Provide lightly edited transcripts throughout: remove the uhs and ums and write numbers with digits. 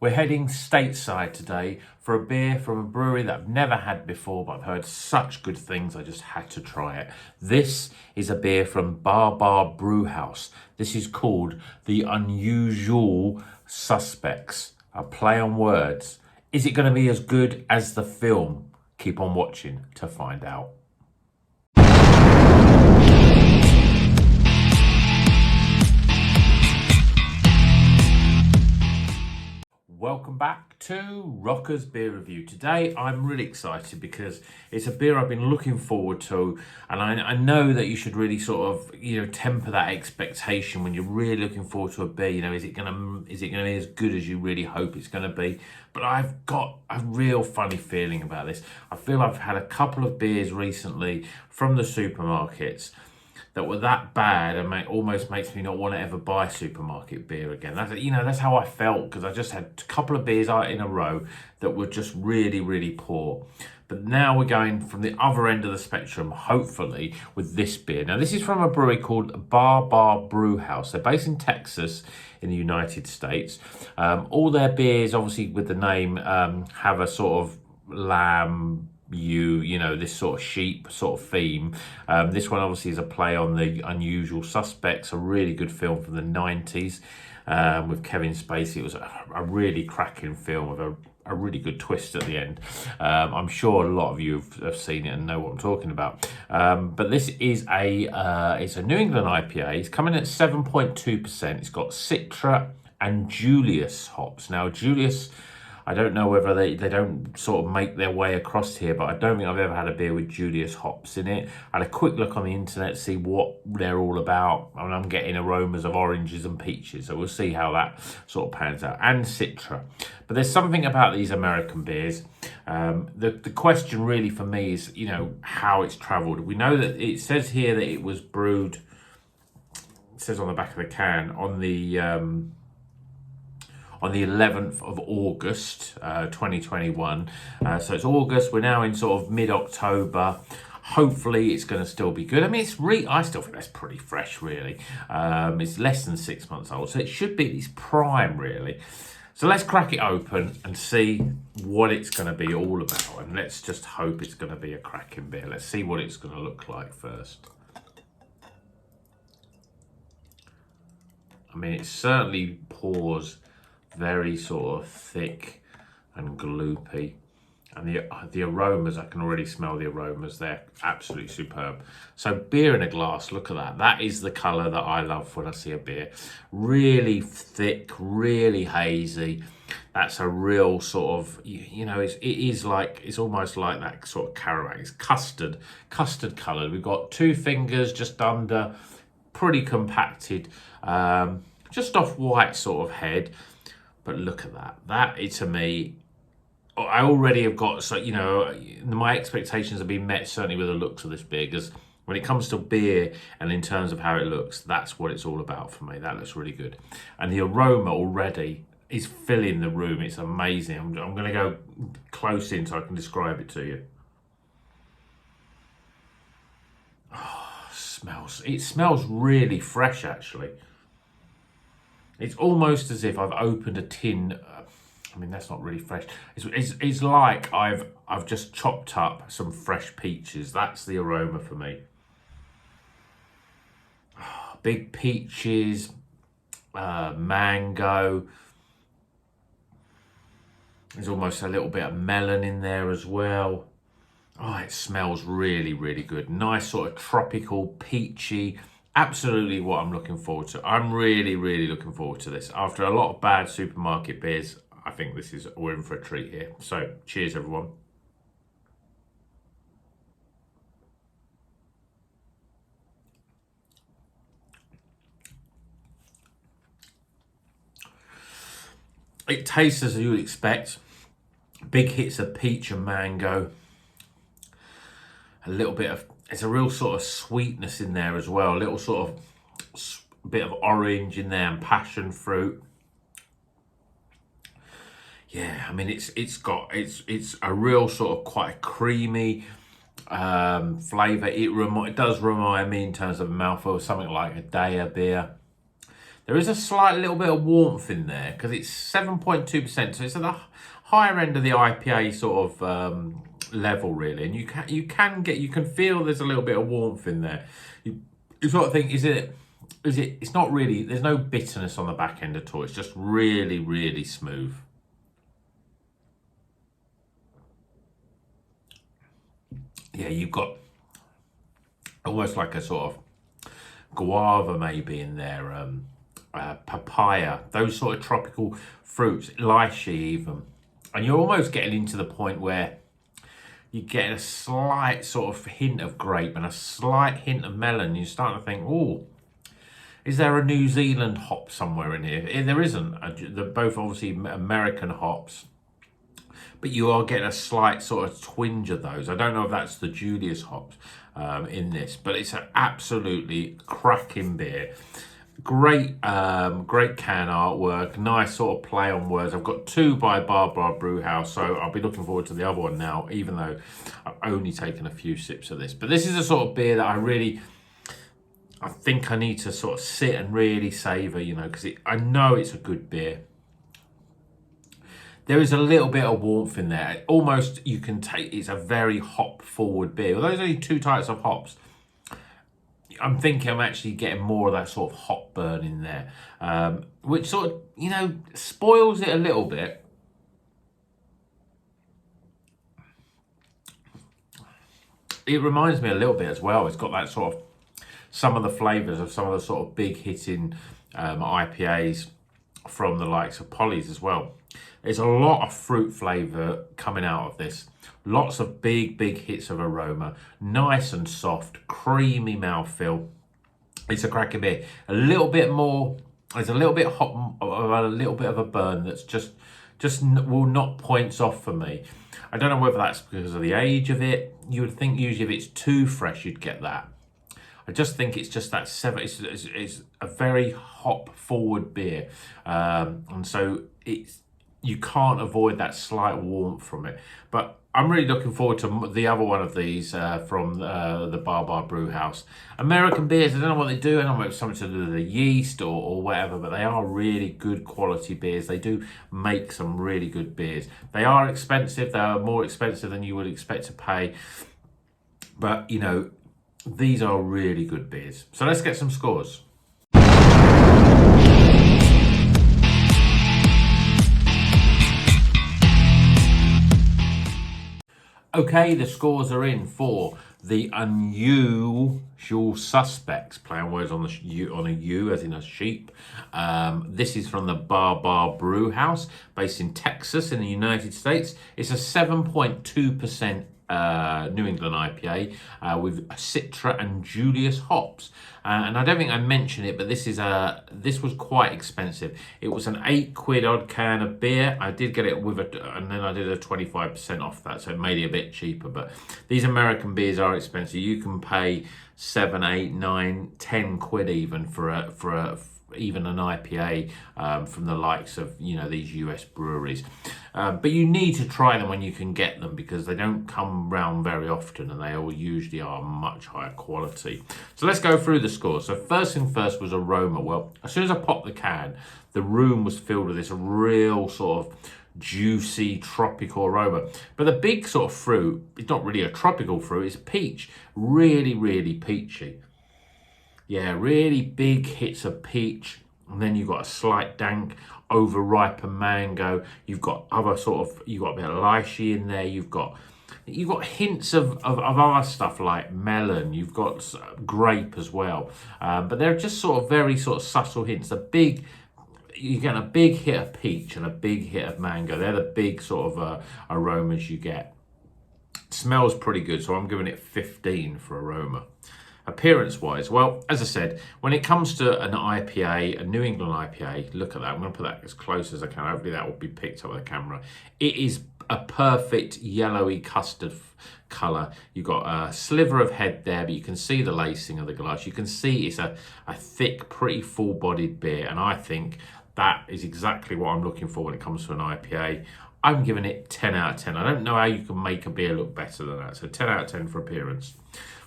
We're heading stateside today for a beer from a brewery that I've never had before, but I've heard such good things I just had to try it. This is a beer from Baa Baa Brewhouse. This is called the UnEWEsual Suspects. A play on words. Is it going to be as good as the film? Keep on watching to find out. Welcome back to Rocker's Beer Review. Today I'm really excited because it's a beer I've been looking forward to, and I know that you should really sort of, temper that expectation when you're really looking forward to a beer. Is it gonna be as good as you really hope it's gonna be? But I've got a real funny feeling about this. I feel I've had a couple of beers recently from the supermarkets that were that bad and almost makes me not want to ever buy supermarket beer again. That's how I felt, because I just had a couple of beers out in a row that were just really, really poor. But now we're going from the other end of the spectrum, hopefully, with this beer. Now, this is from a brewery called Baa Baa Brewhouse. They're based in Texas in the United States. All their beers, obviously with the name, have a sort of lamb, this sort of sheep sort of theme. This one obviously is a play on the UnEWEsual Suspects, a really good film from the 90s with Kevin Spacey. It was a really cracking film with a really good twist at the end. I'm sure a lot of you have seen it and know what I'm talking about. But this is it's a New England IPA. It's coming at 7.2%. It's got Citra and Julius hops. Now, Julius, I don't know whether they don't sort of make their way across here, but I don't think I've ever had a beer with Julius hops in it. I had a quick look on the internet to see what they're all about, and I'm getting aromas of oranges and peaches, so we'll see how that sort of pans out. And Citra. But there's something about these American beers. The question really for me is, how it's travelled. We know that it says here that it was brewed, it says on the back of the can, on the 11th of August, 2021. So it's August. We're now in sort of mid-October. Hopefully it's going to still be good. I mean, I still think that's pretty fresh, really. It's less than 6 months old, so it should be its prime, really. So let's crack it open and see what it's going to be all about. And let's just hope it's going to be a cracking beer. Let's see what it's going to look like first. I mean, it certainly pours very sort of thick and gloopy, and the aromas, I can already smell the aromas. They're absolutely superb. So beer in a glass, look at that. That is the colour that I love when I see a beer. Really thick, really hazy. That's a real sort of, it's almost like that sort of caramel. It's custard coloured. We've got 2 fingers just under, pretty compacted, just off white sort of head. But look at that. That, to me, I already have got, my expectations have been met, certainly with the looks of this beer, because when it comes to beer and in terms of how it looks, that's what it's all about for me. That looks really good. And the aroma already is filling the room. It's amazing. I'm going to go close in so I can describe it to you. Oh, it smells really fresh, actually. It's almost as if I've opened a tin. I mean, that's not really fresh. It's like I've just chopped up some fresh peaches. That's the aroma for me. Oh, big peaches, mango. There's almost a little bit of melon in there as well. Oh, it smells really, really good. Nice sort of tropical, peachy. Absolutely what I'm looking forward to. I'm really, really looking forward to this. After a lot of bad supermarket beers, I think we're in for a treat here. So, cheers everyone. It tastes as you would expect. Big hits of peach and mango. A little bit of, it's a real sort of sweetness in there as well. A little sort of bit of orange in there and passion fruit. Yeah, I mean, it's a real sort of quite a creamy flavour. It does remind me in terms of mouthfeel of something like a Day beer. There is a slight little bit of warmth in there because it's 7.2%, so it's at the higher end of the IPA sort of level, really. And you can feel there's a little bit of warmth in there. You sort of think, is it? It's not really. There's no bitterness on the back end at all. It's just really, really smooth. Yeah, you've got almost like a sort of guava maybe in there, papaya, those sort of tropical fruits, lychee even. And you're almost getting into the point where you get a slight sort of hint of grape and a slight hint of melon. You're starting to think, oh, is there a New Zealand hop somewhere in here? There isn't. They're both obviously American hops. But you are getting a slight sort of twinge of those. I don't know if that's the Julius hops in this, but it's an absolutely cracking beer. Great can artwork, nice sort of play on words. I've got two by Baa Baa Brewhouse, so I'll be looking forward to the other one now, even though I've only taken a few sips of this. But this is a sort of beer that I think I need to sort of sit and really savour, you know, because I know it's a good beer. There is a little bit of warmth in there. Almost you can take, it's a very hop forward beer. Although there's only two types of hops, I'm thinking I'm actually getting more of that sort of hop burn in there, which sort of, you know, spoils it a little bit. It reminds me a little bit as well. It's got that sort of, some of the flavours of some of the sort of big hitting IPAs from the likes of Polly's as well. There's a lot of fruit flavour coming out of this. Lots of big hits of aroma. Nice and soft, creamy mouthfeel. It's a cracking beer. A little bit more, there's a little bit hot, a little bit of a burn that's just will knock points off for me. I don't know whether that's because of the age of it. You would think usually if it's too fresh, you'd get that. I just think it's just that it's a very hop forward beer. And so you can't avoid that slight warmth from it. But I'm really looking forward to the other one of these from the Baa Baa Brewhouse. American beers, I don't know what they do. I don't know if it's something to do with the yeast or whatever, but they are really good quality beers. They do make some really good beers. They are expensive. They are more expensive than you would expect to pay. But, you know, these are really good beers. So let's get some scores. Okay, the scores are in for the UnEWEsual Suspects. Play on words on a U as in a sheep. This is from the Baa Baa Brewhouse, based in Texas in the United States. It's a 7.2% New England IPA with Citra and Julius hops. And I don't think I mentioned it, but this was quite expensive. It was an £8 odd can of beer. I did get it with and then I did a 25% off that, so it made it a bit cheaper. But these American beers are expensive. You can pay 7, 8, 9, 10 quid even for even an IPA from the likes of, you know, these US breweries. But you need to try them when you can get them, because they don't come round very often and they all usually are much higher quality. So let's go through the scores. So first thing first was aroma. Well, as soon as I popped the can, the room was filled with this real sort of juicy tropical aroma. But the big sort of fruit, it's not really a tropical fruit, it's peach. Really peachy. Yeah, really big hits of peach, and then you've got a slight dank, over-ripened mango. You've got you've got a bit of lychee in there. You've got hints of other stuff like melon. You've got grape as well, but they're just sort of very sort of subtle hints. You get a big hit of peach and a big hit of mango. They're the big sort of aromas you get. It smells pretty good, so I'm giving it 15 for aroma. Appearance-wise, well, as I said, when it comes to an IPA, a New England IPA, look at that. I'm going to put that as close as I can. Hopefully that will be picked up with the camera. It is a perfect yellowy custard colour. You've got a sliver of head there, but you can see the lacing of the glass. You can see it's a thick, pretty full-bodied beer, and I think that is exactly what I'm looking for when it comes to an IPA. I'm giving it 10 out of 10. I don't know how you can make a beer look better than that. So 10 out of 10 for appearance.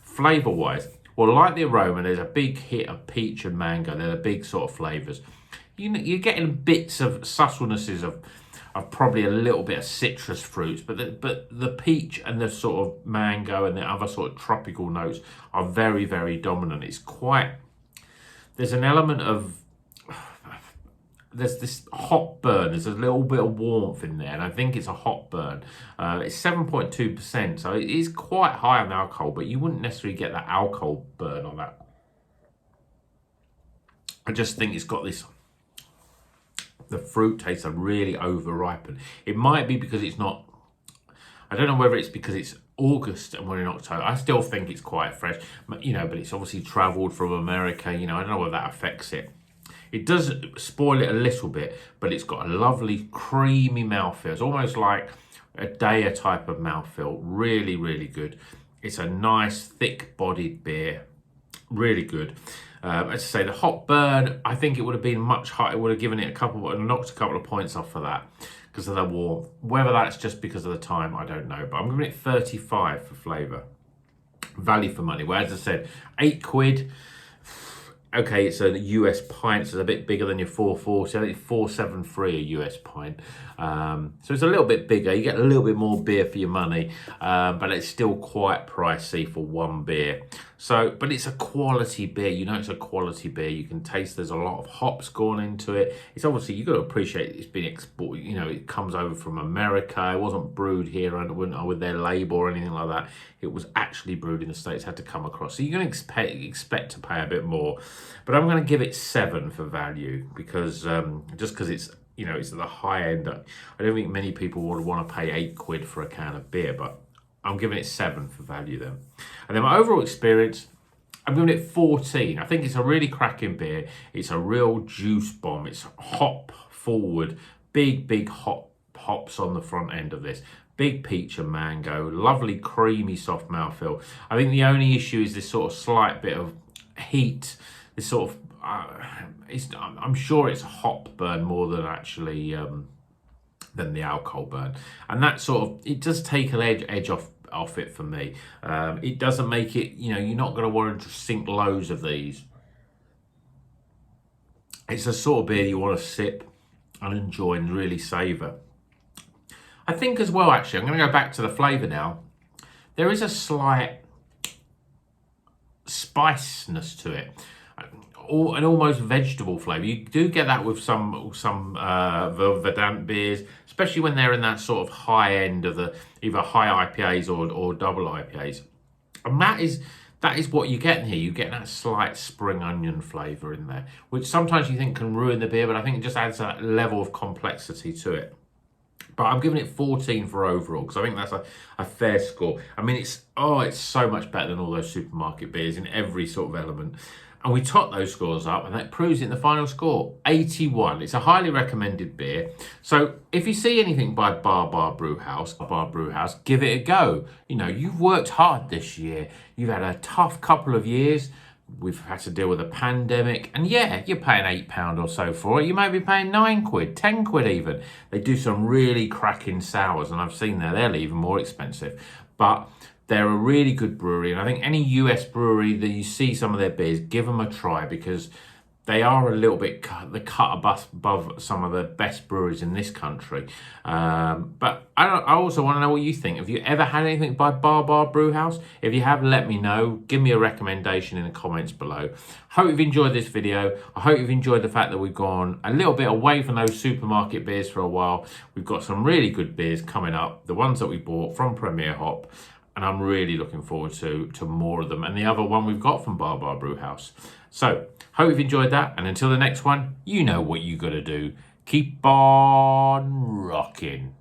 Flavour-wise, Well, like the Aroma, there's a big hit of peach and mango. They're the big sort of flavours. You're getting bits of subtlenesses of probably a little bit of citrus fruits, but the peach and the sort of mango and the other sort of tropical notes are very, very dominant. It's quite, there's an element of, there's this hot burn, there's a little bit of warmth in there, and I think it's a hot burn. It's 7.2%, so it is quite high on alcohol, but you wouldn't necessarily get that alcohol burn on that. I just think it's got this, the fruit tastes are really over-ripened. It might be because it's not, I don't know whether it's because it's August and we're in October. I still think it's quite fresh, but it's obviously travelled from America. I don't know whether that affects it. It does spoil it a little bit, but it's got a lovely creamy mouthfeel. It's almost like a Daya type of mouthfeel. Really, really good. It's a nice, thick-bodied beer. Really good. As I say, the hot burn, I think it would have been much higher. It would have given it knocked a couple of points off for that because of the warmth. Whether that's just because of the time, I don't know. But I'm giving it 35 for flavour. Value for money. Well, as I said, £8. Okay, so the US pint is a bit bigger than your 440. I think it's 473 a US pint. So it's a little bit bigger. You get a little bit more beer for your money, but it's still quite pricey for one beer. So, but it's a quality beer. It's a quality beer. You can taste there's a lot of hops gone into it. It's obviously, you've got to appreciate it's been exported. it comes over from America. It wasn't brewed here with their label or anything like that. It was actually brewed in the States, had to come across. So you're going to expect to pay a bit more. But I'm going to give it 7 for value because just because it's, it's at the high end. I don't think many people would want to pay £8 for a can of beer, but I'm giving it 7 for value then. And then my overall experience, I'm giving it 14. I think it's a really cracking beer. It's a real juice bomb. It's hop forward, big hops on the front end of this. Big peach and mango, lovely creamy soft mouthfeel. I think the only issue is this sort of slight bit of heat, this sort of, I'm sure it's a hop burn more than actually than the alcohol burn. And that sort of, it does take an edge off it for me. It doesn't make it, you're not going to want to sink loads of these. It's a sort of beer you want to sip and enjoy and really savour. I think as well, actually, I'm going to go back to the flavour now. There is a slight spiciness to it, an almost vegetable flavour. You do get that with some Verdant beers, especially when they're in that sort of high end of the either high IPAs or double IPAs. And that is what you get in here. You get that slight spring onion flavour in there, which sometimes you think can ruin the beer, but I think it just adds that level of complexity to it. But I'm giving it 14 for overall because I think that's a fair score. I mean, it's so much better than all those supermarket beers in every sort of element. And we top those scores up, and that proves it in the final score, 81. It's a highly recommended beer. So if you see anything by Baa Baa Brewhouse, give it a go. You've worked hard this year. You've had a tough couple of years. We've had to deal with a pandemic, and yeah, you're paying £8 or so for it. You may be paying £9, £10 even. They do some really cracking sours, and I've seen they're even more expensive. But they're a really good brewery, and I think any US brewery that you see some of their beers, give them a try because they are a little bit above some of the best breweries in this country. But I also want to know what you think. Have you ever had anything by Baa Baa Brewhouse? If you have, let me know. Give me a recommendation in the comments below. Hope you've enjoyed this video. I hope you've enjoyed the fact that we've gone a little bit away from those supermarket beers for a while. We've got some really good beers coming up, the ones that we bought from Premier Hop, and I'm really looking forward to more of them. And the other one we've got from Baa Baa Brewhouse. So, hope you've enjoyed that. And until the next one, you know what you got to do. Keep on rocking.